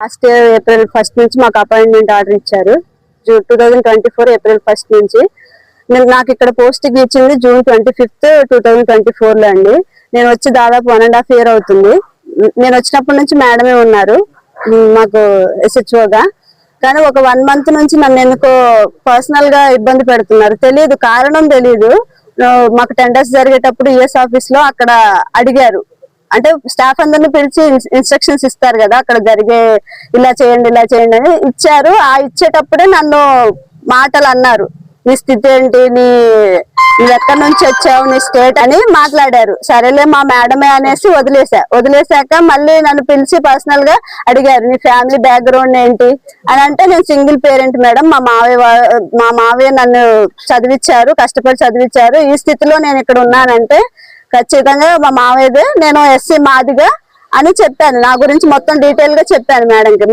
Last year April 1 నుంచి మాకు appointment order ఇచ్చారు. 2024 ఏప్రిల్ 1 నుంచి. నాకు ఇక్కడ పోస్టింగ్ ఇచ్చింది జూన్ 25, 2024 లో అండి. నేను వచ్చి దాదాపు 1.5 year అవుతుంది. నేను వచ్చినప్పటి నుంచి మేడమే ఉన్నారు మాకు SHOగా. కానీ ఒక 1 month నుంచి నన్ను ఎందుకో పర్సనల్ గా ఇబ్బంది పెడుతున్నారు. తెలియదు, కారణం తెలియదు. మాకు టెండర్స్ జరిగేటప్పుడు ES ఆఫీస్ లో అక్కడ అడిగారు, అంటే స్టాఫ్ అందరిని పిలిచి ఇన్స్ట్రక్షన్స్ ఇస్తారు కదా, అక్కడ జరిగే ఇలా చేయండి అని ఇచ్చారు. ఆ ఇచ్చేటప్పుడే నన్ను మాటలు అన్నారు, నీ స్థితి ఏంటి, నువ్వు ఎక్కడి నుంచి వచ్చావు, నీ స్టేట్ అని మాట్లాడారు. సరేలే మా మేడమే అనేసి వదిలేసాక మళ్ళీ నన్ను పిలిచి పర్సనల్ గా అడిగారు, నీ ఫ్యామిలీ బ్యాక్గ్రౌండ్ ఏంటి అని. అంటే నేను సింగిల్ పేరెంట్ మేడం, మా మావయ్య నన్ను చదివించారు, కష్టపడి చదివించారు. ఈ స్థితిలో నేను ఇక్కడ ఉన్నానంటే ఖచ్చితంగా మా మావయ్యదే, నేను SC మాదిగా అని చెప్పాను. నా గురించి మొత్తం డీటెయిల్ గా చెప్పాను మేడంకి.